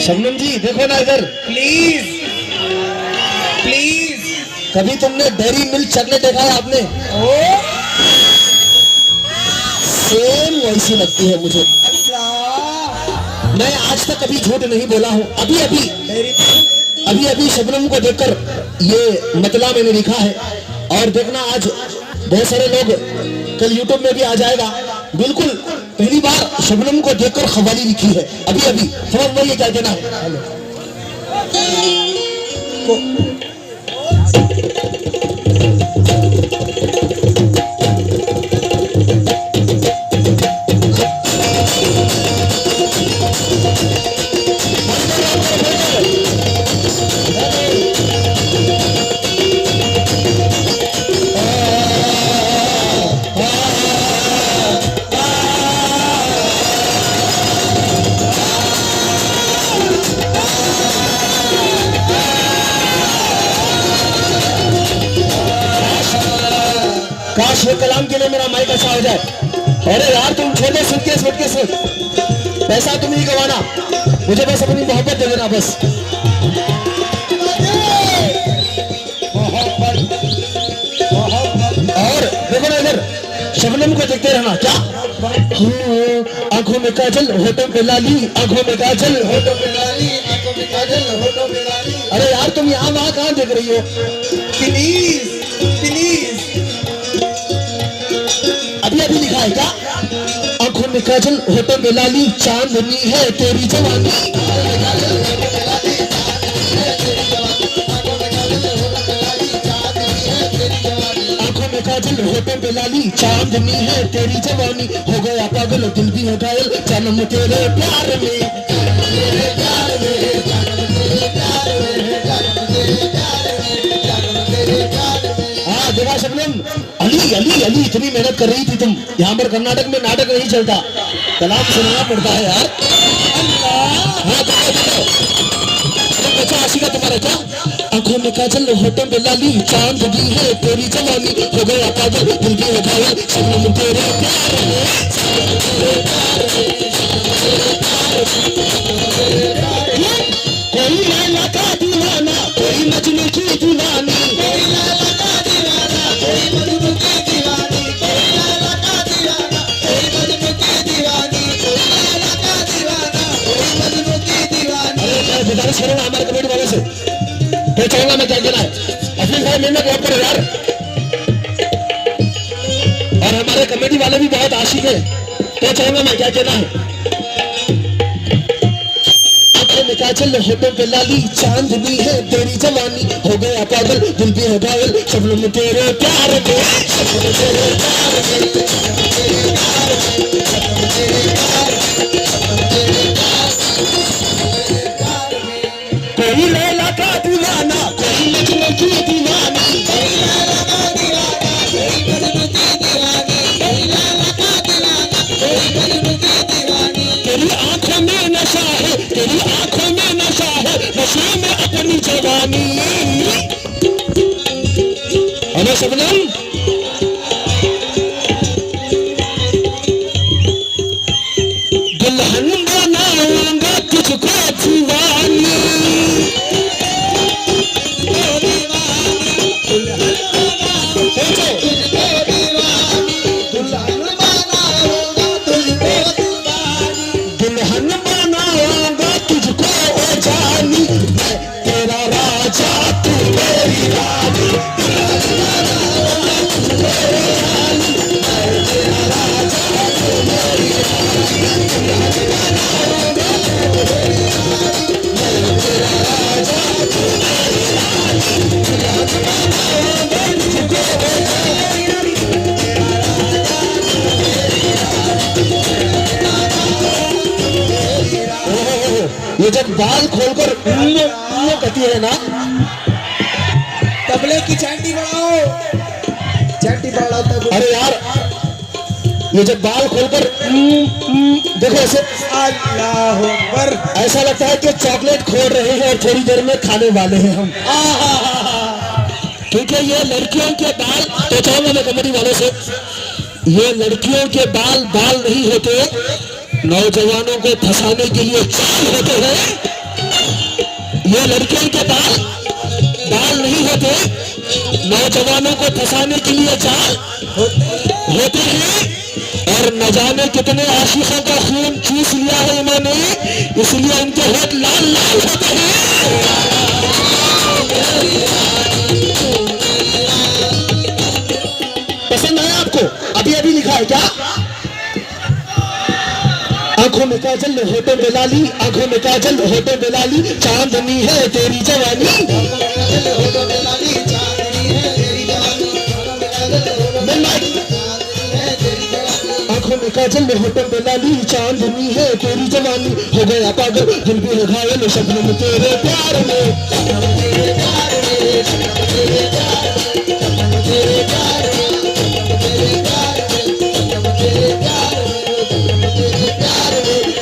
शबनम जी देखो ना इधर प्लीज प्लीज। कभी तुमने डेयरी मिल्क चॉकलेट देखा है आपने? ओ सेम वैसी लगती है मुझे। मैं आज तक कभी झूठ नहीं बोला हूँ। अभी अभी शबनम को देखकर ये मतला मैंने लिखा है और देखना आज बहुत सारे लोग कल यूट्यूब में भी आ जाएगा। बिल्कुल पहली बार शबनम को देखकर खवाली लिखी है अभी समझ में ये क्या कहना है। काश ये कलाम के लिए मेरा माइक अच्छा हो जाए। अरे यार तुम छोटे सुटकेस पैसा तुम नहीं गवाना, मुझे बस अपनी मोहब्बत दे देना बस। और देखो ना इधर शबनम को देखते रहना। क्या आंखों में काजल होठों पे लाली, आंखों में काजल होठों पे लाली, आंखों में काजल होठों पे लाली। अरे यार तुम यहाँ वहां कहाँ देख रही हो? Please please. अभी लिखा है क्या? आंखों में काजल होठों में लाली, चांदनी है तेरी जवानी। आंखों में काजल होठों पे लाली, चांदनी है तेरी जवानी। हो गया पागल दिल भी है घायल, जन्म तेरे प्यार में। हाँ देखा शबनम, अली इतनी मेहनत कर रही थी तुम। यहाँ पर कर्नाटक में नाटक नहीं चलता, कलाम सुनना पड़ता है यार। हाँ देखो बच्चा आशिका तुम्हारा क्या? आंखों में काजल होठों पे लाली, चांदनी है तेरी जवानी। हो गया पागल दिल भी है घायल, शबनम तेरे प्यार में। कोई लैला का दीवाना, कोई मजनू की दीवानी। हमारे कमेटी वाले से तो चाहूंगा मैं क्या कहना है। अफील भाई मेहनत बहुत करो यार, और हमारे कमेटी वाले भी बहुत आशिक है, तो चाहूंगा मैं क्या कहना है। आंखों में काजल होठों पे लाली, चांदनी है तेरी जवानी। हो गया पागल दिल भी है घायल, शबनम तेरे प्यार में। कोई लैला का दीवाना, कोई मजनू की दीवानी। तेरी आंखों में नशा है, तेरी आंखों में नशा है, नशे में अपनी जवानी। अरे शबनम दुल्हन बनाऊंगा तुझको दीवानी। दुल्हन बनाऊंगा तुझको ओ जानी, मैं तेरा राजा तू मेरी रानी। ये जब बाल खोलकर कहती है ना, तबले की चांटी बढ़ाओ, चांटी बढ़ाओ तब। अरे यार ये जब बाल खोलकर देखो ऐसे, अल्लाह अकबर, ऐसा लगता है कि चॉकलेट खोल रहे हैं और थोड़ी देर में खाने वाले हैं हम। क्योंकि ये लड़कियों के बाल, तो चाहूंगा मैं कमेटी वालों से, ये लड़कियों के बाल नहीं होते, नौजवानों को फंसाने के लिए चाल होते हैं। ये लड़कियों के बाल बाल नहीं होते, नौजवानों को फंसाने के लिए जाल होते हैं। और न जाने कितने आशिकों का खून चूस लिया है इन्होंने, इसलिए इनके होठ लाल लाल होते हैं। पसंद आया आपको? अभी अभी लिखा है क्या? आंखों में काजल होठों पे लाली, आंखों में काजल होठों पे लाली, चांदनी है तेरी जवानी। आंखों में काजल होठों पे लाली, चांदनी है तेरी जवानी। हो गया पागल दिल भी है घायल, शबनम तेरे प्यार में। शबनम तेरे प्यार में,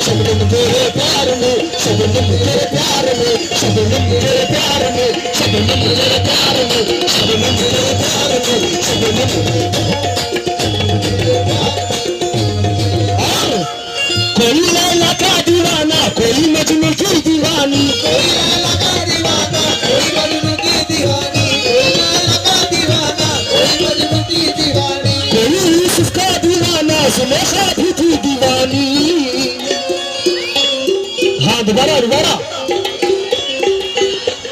शबनम तेरे प्यार में, शबनम तेरे प्यार में, शबनम तेरे प्यार में, शबनम तेरे प्यार में, शबनम। और कोई लैला का दीवाना, कोई मजनू की दीवानी, कोई लैला का दीवाना, कोई मजनू की दीवानी, कोई लैला का दीवाना, कोई मजनू की दीवानी, कोई यूसुफ का दीवाना, सुलेखा भी थी दीवानी। हाँ दोबारा दोबारा।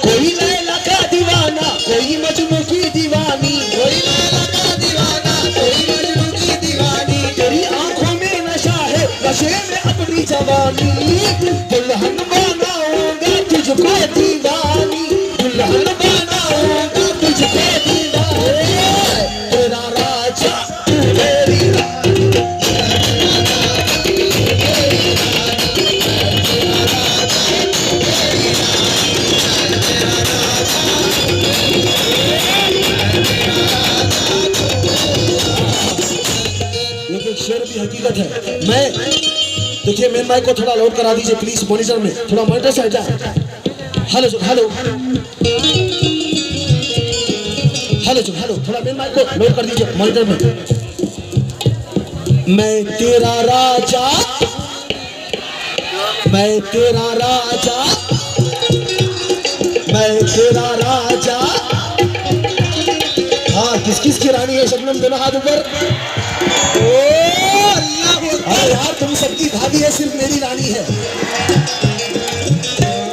कोई लैला का दीवाना, कोई मजनू की दीवानी, कोई लैला का दीवाना, कोई मजनू की दीवानी। तेरी आंखों में नशा है, नशे में अपनी जवानी। दुल्हन बनाऊंगा तुझको दीवानी, दुल्हन बनाऊंगा तुझको दीवानी। तेरा राजा तू मेरी रानी। शेर भी हकीकत है। मैं देखिए मेन माइक को थोड़ा लोड करा दीजिए प्लीज, मॉनिटर में थोड़ा मॉनिटर से हट जाए। हेलो हेलो हेलो हेलो, थोड़ा मेन माइक को लोड कर दीजिए मॉनिटर में। मैं तेरा राजा, मैं तेरा राजा, मैं तेरा राजा। हाँ किस किस की रानी है शबनम? दोनों हाथ ऊपर। अरे यार तुम सबकी भाभी है, सिर्फ मेरी रानी है।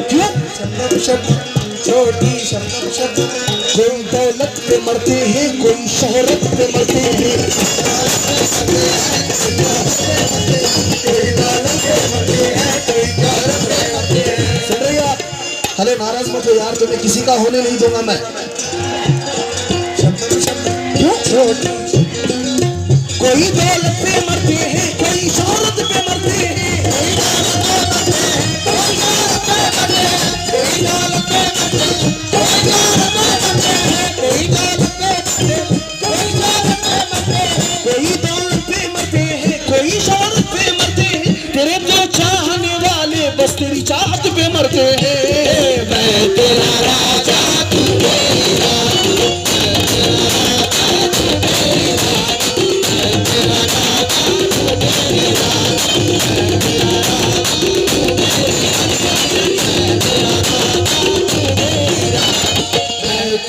क्यों? शबनम शबनम छोटी शबनम शबनम। कोई दौलत पे मरते हैं, कोई शोहरत पे मरते हैं, कोई दौलत पे मरते हैं, कोई शोहरत पे मरते हैं। सुन रही आप? अरे नाराज मत हो यार, तुम्हें किसी का होने नहीं दूंगा मैं। शबनम शबनम क्यों छोटी? कोई दौलत पे मरते हैं, कोई शोहरत पे मरते हैं, कोई दौलत पे मरते हैं, कोई शोहरत पे मरते हैं, कोई दौलत पे मरते हैं, कोई शोहरत पे मरते हैं, कोई दौलत पे मरते हैं, कोई शोहरत पे मरते हैं, कोई दौलत पे मरते हैं, कोई शोहरत पे मरते हैं। तेरे जो चाहने वाले बस तेरी चाहत पे मरते हैं। मैं तेरा राजा तू मेरी रानी,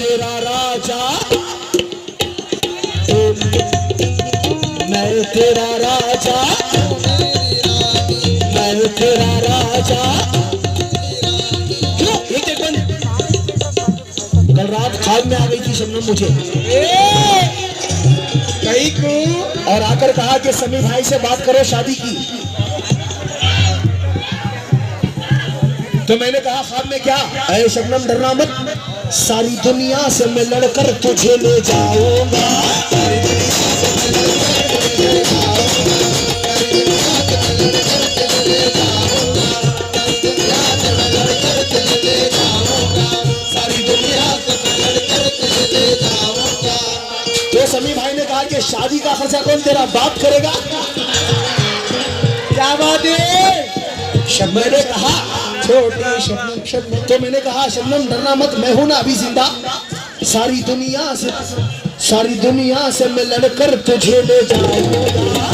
तेरा राजा, मैं तेरा राजा, मैं तेरा राजा। क्यों? एक बंद कल रात ख्वाब में आ गई थी शबनम मुझे कहीं को, और आकर कहा कि समीर भाई से बात करो शादी की। तो मैंने कहा ख्वाब में क्या? अरे शबनम डरना मत, सारी दुनिया से मैं लड़कर तुझे ले जाऊंगा। तो समीर भाई ने कहा कि शादी का खर्चा कौन तेरा बाप करेगा? क्या बात है? शबनम ने कहा छोटी शबनम शबनम। तो मैंने कहा शबनम डरना मत, मैं हूं ना अभी जिंदा। सारी दुनिया से मैं लड़कर तुझे ले जाऊंगा।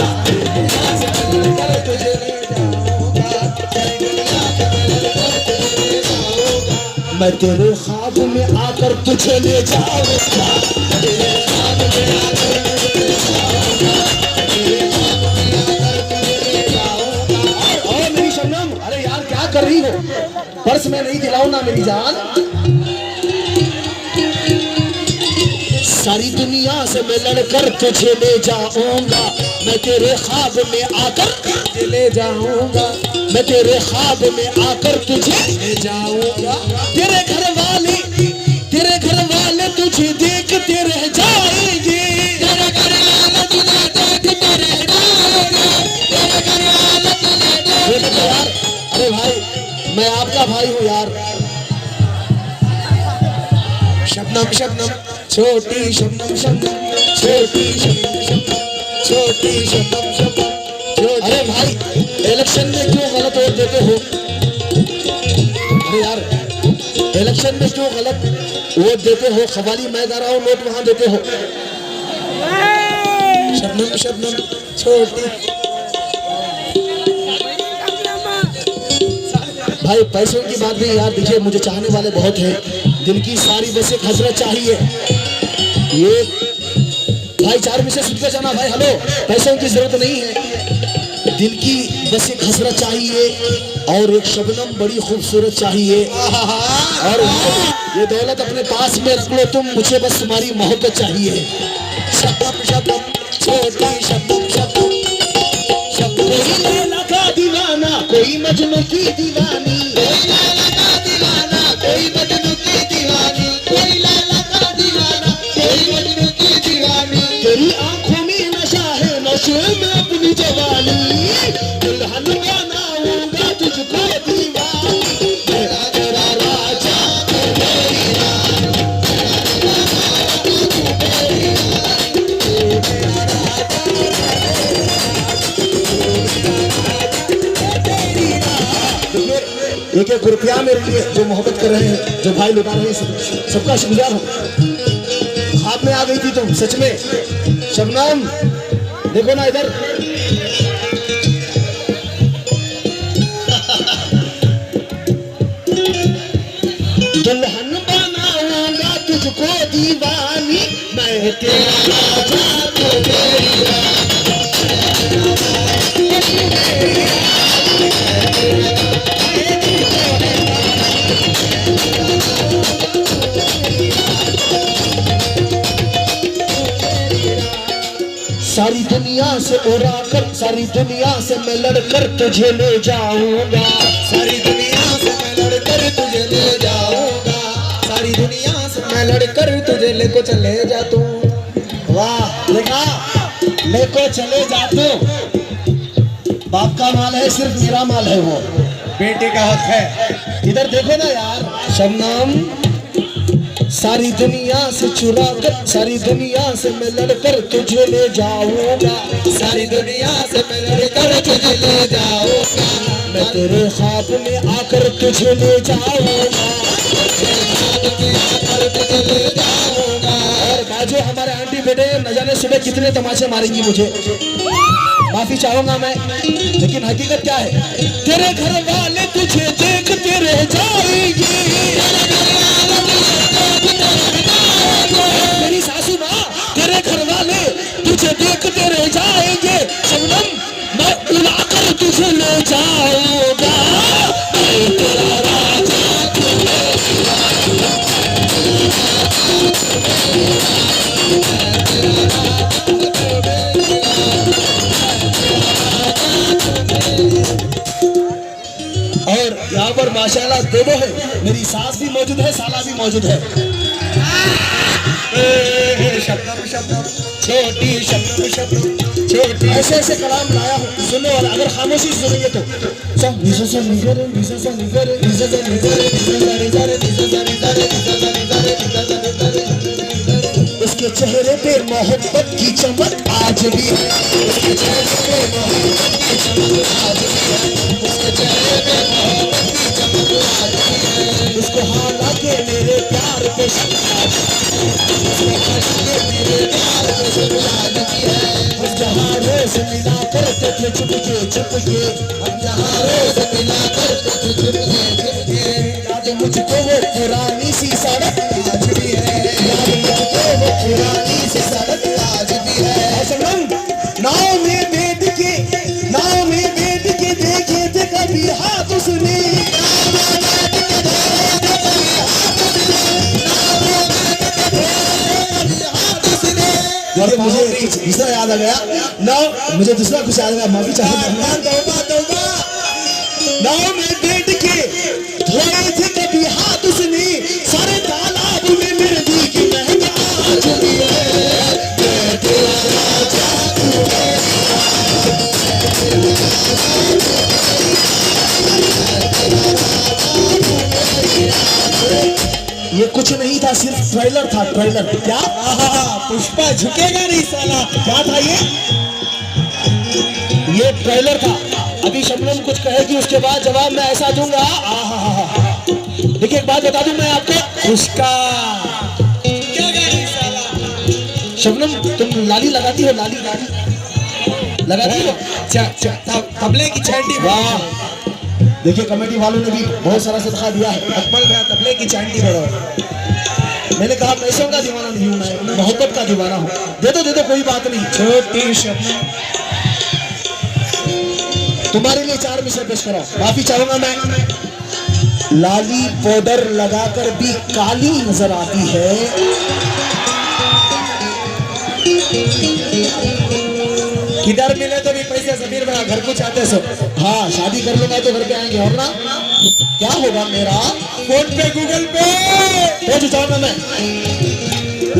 मैं तेरे ख्वाब में आकर तुझे ले जाऊंगा, तेरे ख्वाब में आकर तुझे ले जाऊंगा, तेरे ख्वाब में आकर तुझे ले जाऊंगा। और मेरी शबनम, अरे यार क्या कर रही हो? पर्स में नहीं दिलाऊं ना मेरी जान। सारी दुनिया से मैं लड़कर तुझे ले जाऊंगा, मैं तेरे ख्वाब में आकर तुझे ले जाऊंगा, मैं तेरे ख्वाब में आकर तुझे ले जाऊंगा। तेरे घर वाले तुझे देखते रह जाएंगे, तेरे घर वाले तुझे देखते रह जाएंगे, तेरे घर वाले तुझे देखते यार। अरे भाई मैं आपका भाई हूँ यार। शबनम शबनम छोटी शबनम शबनम छोटी शबनम शबनम छोटी शबनम शबनम। अरे भाई इलेक्शन में क्यों गलत वोट देते हो? अरे यार इलेक्शन में क्यों गलत वोट देते हो? खवाली मैं दा रहा हूँ, नोट वहां देते हो। शबनम शबनम छोटी। भाई पैसों की बात नहीं यार, देखिए मुझे चाहने वाले बहुत हैं, दिल की सारी बस एक हजरत चाहिए। ये भाई 4 मिनट सुन के जाना भाई। हेलो, पैसों की जरूरत नहीं है, दिल की बस एक हजरत चाहिए और एक शबनम बड़ी खूबसूरत चाहिए। और ये दौलत अपने पास में रख लो तुम, मुझे बस तुम्हारी मोहब्बत चाहिए। शबनम शबनम छोटी शबनम शबनम शबनम। कोई लैला का दीवाना, कोई मजनू की दीवानी, कोई लैला का दीवाना, कोई मजनू की दीवानी, कोई लैला का दीवाना, कोई मजनू की दीवानी। तेरी आंखों में नशा है, नशे में अपनी जवानी, दुल्हन बनाऊंगा तुझको दीवानी, तेरा तेरा राजा तू मेरी रानी, एक एक रुपया मेरे लिए जो मोहब्बत कर रहे हैं, जो भाई लुटा रहे हैं, सबका शुक्रिया हूँ। ख्वाब में आ गई थी तुम सच में। शबनम देखो ना इधर। दुल्हन बनाऊंगा तुझको दीवानी, मैं तेरा राजा तू मेरी रानी। सारी दुनिया से उड़ा कर, सारी दुनिया से मैं लड़कर तुझे ले जाऊंगा, सारी दुनिया से मैं लड़कर तुझे ले जाऊंगा, सारी दुनिया से मैं लड़कर तुझे लेको चले जा तू। वाह देखा, लेको चले जा तू। बाप का माल है, सिर्फ मेरा माल है, वो बेटे का हक है। इधर देखो ना यार। शबनम सारी दुनिया से चुरा कर, सारी दुनिया से मैं लड़कर तुझे ले जाऊंगा, सारी दुनिया से मैं लड़कर तुझे ले जाऊंगा, मैं तेरे ख्वाब में आकर तुझे ले जाऊंगा, और बाजू हमारे आंटी बेटे न जाने सुबह कितने तमाचे मारेंगी मुझे, माफी चाहूंगा मैं, लेकिन हकीकत क्या है? तेरे घर वाले तुझे देखते रह जाएंगे, मेरी सासू माँ तेरे घर वाले तुझे देखते रह जाएंगे। शबनम मैं उड़ाकर तुझे ले जाऊंगा, मैं तेरा राजा तू मेरी रानी। और यहाँ पर माशाल्लाह दोनों है, मेरी सास भी मौजूद है, साला भी मौजूद है। शबनम शबनम छोटी शबनम शबनम छोटी। ऐसे ऐसे कलाम लाया हूँ, सुनो। और अगर खामोशी सुनेंगे तो उसके चेहरे पे मोहब्बत की चमक आज भी है, उसके चेहरे पे मोहब्बत की चमक आज भी है, उसके चेहरे पे मोहब्बत की चमक आज भी है। उसको हालांकि मेरे प्यार पे शक आज भी है, उसको हालांकि मेरे प्यार पे शक आज भी है। हम जहाँ रोज मिला करते थे चुपके चुपके, हम जहाँ रोज मिला करते थे चुपके चुपके, याद मुझको वो आ गया। नाउ मुझे दूसरा कुछ आ गया, माफी चाहूंगा। तौबा तौबा। नाउ मैं बैठ के धोए थे कभी हाथ उसने, सारे तालाब में मेहंदी की महक आ चुकी है। मैं तेरा राजा तू ये कुछ नहीं था, सिर्फ ट्रेलर था, ट्रेलर। क्या पुष्पा झुकेगा नहीं साला। क्या था ये ट्रेलर था। अभी शबनम कुछ कहेगी, उसके बाद जवाब मैं ऐसा दूंगा। देखिए एक बात बता दूं मैं आपको, उसका झुकेगा नहीं साला। शबनम तुम लाली लगाती हो? लाली लाली लगाती हो? तबले की छांटी। वाह, देखिए कमेटी वालों ने भी बहुत सारा सदका दिया है। अकमल भैया तबले की छांटी बढ़ो। मैंने कहा पैसों का दीवाना नहीं हूं मैं, मोहब्बत का दीवाना हूं। दे दो कोई बात नहीं। छोटी शबनम तुम्हारे लिए 4 मिसर पेश करो। माफी चाहूंगा मैं। लाली पाउडर लगाकर भी काली नजर आती है। किधर मिले तो भी पैसे जमीर भैया घर को चाहते सो। हाँ, शादी कर लूंगा तो घर पे आएंगे, और ना क्या होगा मेरा? फोन पे गूगल पे भेज जाऊंगा मैं।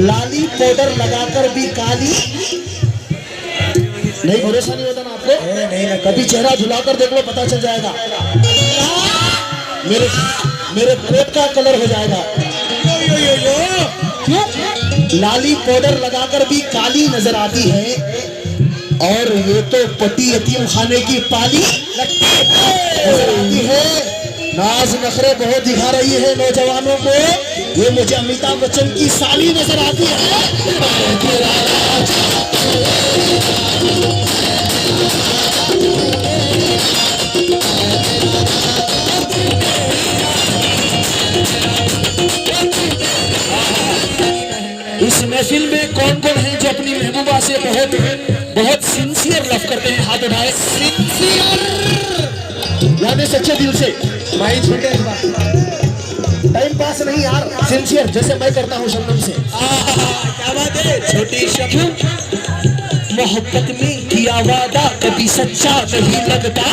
लाली पाउडर लगाकर भी काली, नहीं भरोसा नहीं होता ना आपको? नहीं कभी चेहरा झुलाकर देख लो, पता चल जाएगा। मेरे कोट का कलर हो जाएगा। क्यों? लाली पाउडर लगाकर भी काली नजर आती है, और ये तो पति यतीम खाने की पाली नजर आती है। नाज नखरे बहुत दिखा रही है नौजवानों को। ये मुझे अमिताभ बच्चन की साली नजर आती है। इस महफिल में कौन कौन है जो अपनी महबूबा से बहुत सिंसियर लव करते हैं? हाथ उठाए। सिंसियर यानी सच्चे दिल से। भाई छोटे टाइम पास नहीं यार, सिंसियर, जैसे मैं करता हूँ शबनम से। क्या बात है? छोटी शबनम मोहब्बत में किया वादा कभी सच्चा नहीं लगता।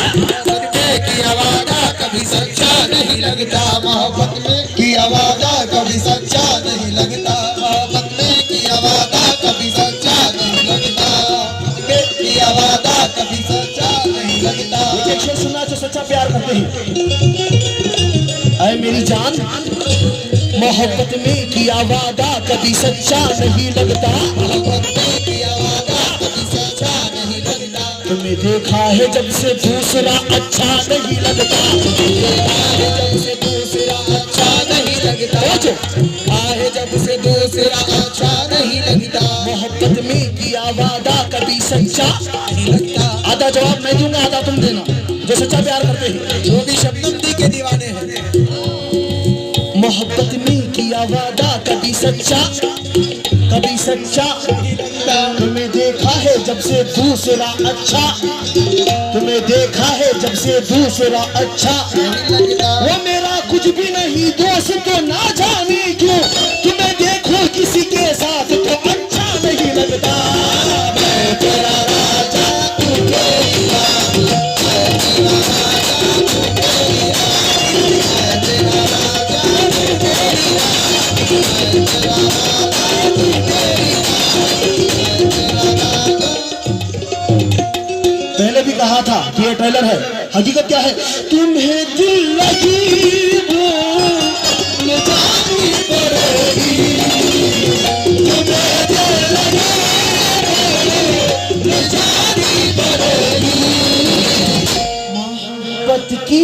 किया वादा कभी सच्चा नहीं लगता। मोहब्बत में किया वादा कभी सच्चा नहीं लगता। मोहब्बत में किया वादा कभी सच्चा नहीं लगता। किया वादा कभी सच्चा नहीं लगता। मुझे शेर सुनना जो सच्चा प्यार करते हैं। ऐ मेरी जान, मोहब्बत में किया वादा कभी सच्चा नहीं लगता। मोहब्बत में किया वादा कभी सच्चा नहीं लगता। तुम्हें देखा है जब से दूसरा अच्छा नहीं लगता। जब से दूसरा अच्छा नहीं लगता। आहे जब से दूसरा अच्छा नहीं लगता। मोहब्बत में किया वादा कभी सच्चा नहीं लगता। आधा जवाब मैं दूंगा, आधा तुम देना, जो सच्चा प्यार करते हैं। जो भी शबनम दी के दीवाने हैं। मोहब्बत में किया वादा कभी सच्चा तुम्हें देखा है जब से दूसरा अच्छा। तुम्हें देखा है जब से दूसरा अच्छा। वो मेरा कुछ भी नहीं दोस्त, तो ना जाने क्यों तुम्हें देखो किसी के साथ तो अच्छा नहीं लगता। मैं तेरा राजा तू मेरी रानी। पहले भी कहा था कि ये ट्रेलर है, हकीकत क्या है? तुम्हें दिल लगी वो न जानी पड़ेगी। तुम्हें दिल लगी न जानी पड़ेगी। मोहब्बत की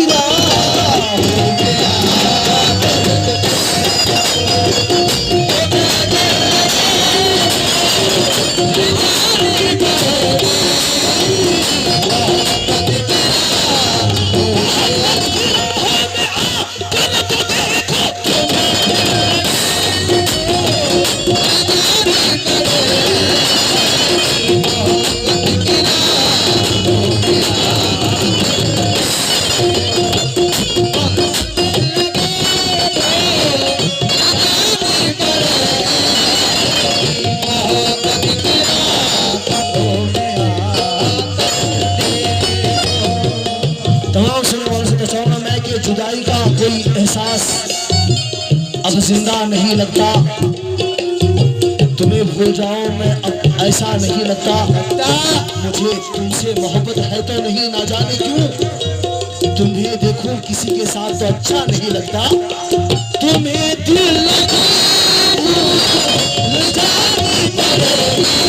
जुदाई का कोई एहसास अब जिंदा नहीं लगता। तुम्हें भूल जाओ मैं अब ऐसा नहीं लगता। मुझे तुमसे मोहब्बत है तो नहीं, ना जाने क्यों तुम्हें देखूं किसी के साथ तो अच्छा नहीं लगता। तुम्हें दिल लगा जानी पड़ेगी।